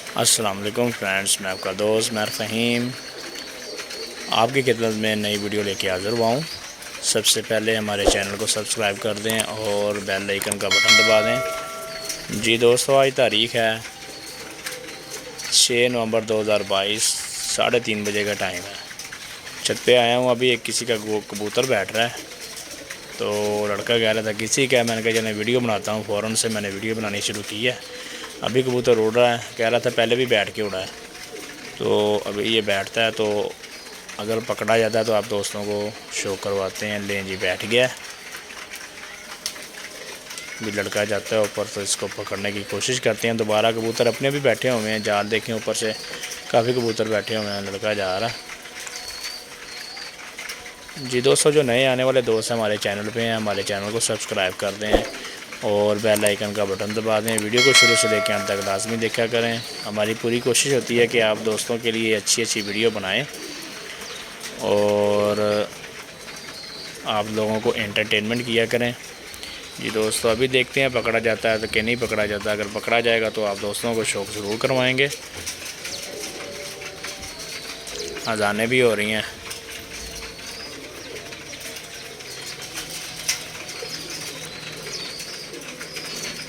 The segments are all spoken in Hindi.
अस्सलाम वालेकुम फ्रेंड्स, मैं आपका दोस्त मैं फ़हीम आपकी खिदमत में नई वीडियो लेके हाज़िर हुआ हूँ। सबसे पहले हमारे चैनल को सब्सक्राइब कर दें और बेल आइकन का बटन दबा दें। जी दोस्तों, आज तारीख़ है 6 नवंबर 2022, 3:30 बजे का टाइम है। छत पे आया हूँ। अभी एक किसी का कबूतर बैठ रहा है, तो लड़का कह रहा था किसी का। मैंने कहा चलो वीडियो बनाता हूँ। फ़ौरन से मैंने वीडियो बनानी शुरू की है। अभी कबूतर उड़ रहा है, कह रहा था पहले भी बैठ के उड़ा है, तो अभी ये बैठता है, तो अगर पकड़ा जाता है तो आप दोस्तों को शो करवाते हैं। लें जी, बैठ गया। भी लड़का जाता है ऊपर, तो इसको पकड़ने की कोशिश करते हैं। दोबारा कबूतर अपने भी बैठे हुए हैं, जाल देखें ऊपर से काफ़ी कबूतर बैठे हुए हैं। लड़का जा रहा। जी दोस्तों, जो नए आने वाले दोस्त हैं हमारे चैनल पे हैं, हमारे चैनल को सब्सक्राइब कर दें और बेल आइकन का बटन दबा दें। वीडियो को शुरू से लेकर अंत तक लाजमी देखा करें। हमारी पूरी कोशिश होती है कि आप दोस्तों के लिए अच्छी अच्छी वीडियो बनाएं और आप लोगों को एंटरटेनमेंट किया करें। जी दोस्तों, अभी देखते हैं पकड़ा जाता है तो कि नहीं पकड़ा जाता। अगर पकड़ा जाएगा तो आप दोस्तों को शौक ज़रूर करवाएंगे। अज़ानें भी हो रही हैं।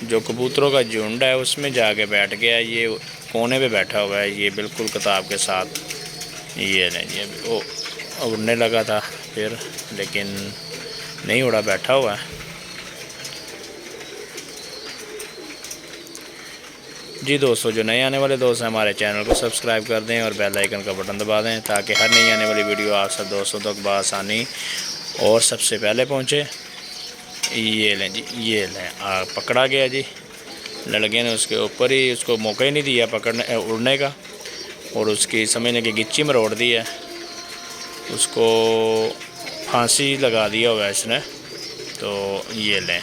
जो कबूतरों का झुंड है उसमें जाके बैठ गया। ये कोने पे बैठा हुआ है, ये बिल्कुल किताब के साथ। ये नहीं, ये वो उड़ने लगा था फिर, लेकिन नहीं उड़ा, बैठा हुआ है। जी दोस्तों, जो नए आने वाले दोस्त हैं हमारे चैनल को सब्सक्राइब कर दें और बेल आइकन का बटन दबा दें, ताकि हर नई आने वाली वीडियो आप सब दोस्तों तक बआसानी और सबसे पहले पहुँचे। ये लें जी, ये लें, पकड़ा गया जी। लड़के ने उसके ऊपर ही, उसको मौका ही नहीं दिया पकड़ने उड़ने का, और उसकी समझने की गिच्ची मरोड़ दी है। उसको फांसी लगा दिया हुआ है इसने। तो ये लें,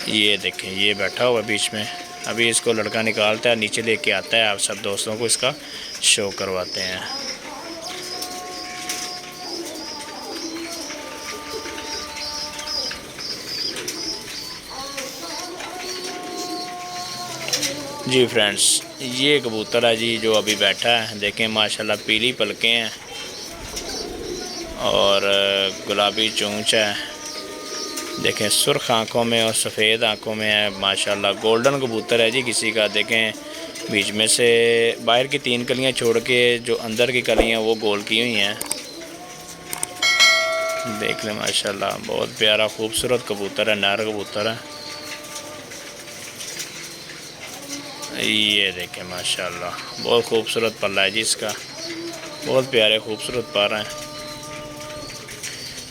ये देखें, ये बैठा हुआ है बीच में। अभी इसको लड़का निकालता है, नीचे लेके आता है। आप सब दोस्तों को इसका शो करवाते हैं। जी फ्रेंड्स, ये कबूतर है जी जो अभी बैठा है। देखें माशाल्लाह, पीली पलकें हैं और गुलाबी चोंच है। देखें सुर्ख आँखों में और सफ़ेद आँखों में है। माशाल्लाह गोल्डन कबूतर है जी किसी का। देखें बीच में से बाहर की 3 कलियां छोड़ के जो अंदर की कलियां वो गोल की हुई हैं। देख लें माशाल्लाह, बहुत प्यारा खूबसूरत कबूतर है, नर कबूतर है। ये देखें माशाल्लाह, बहुत खूबसूरत पल्ला है जी इसका। बहुत प्यारे खूबसूरत पर हैं।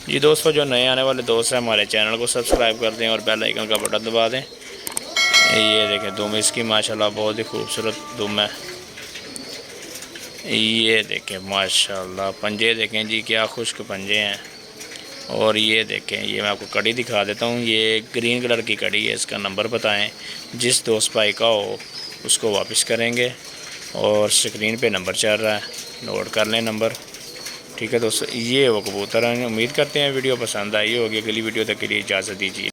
जी दोस्तों, जो नए आने वाले दोस्त हैं हमारे चैनल को सब्सक्राइब कर दें और बेल आइकन का बटन दबा दें। ये देखें दुम इसकी माशाल्लाह, बहुत ही खूबसूरत दुम है। ये देखें माशाल्लाह, पंजे देखें जी, क्या खुश्क पंजे हैं। और ये देखें, ये मैं आपको कड़ी दिखा देता हूँ। ये ग्रीन कलर की कड़ी है। इसका नंबर बताएं, जिस दोस्त भाई का हो उसको वापस करेंगे। और स्क्रीन पे नंबर चल रहा है, नोट कर लें नंबर। ठीक है दोस्तों, ये वो कबूतर हैं। उम्मीद करते हैं वीडियो पसंद आई होगी। अगली वीडियो तक के लिए इजाज़त दीजिए।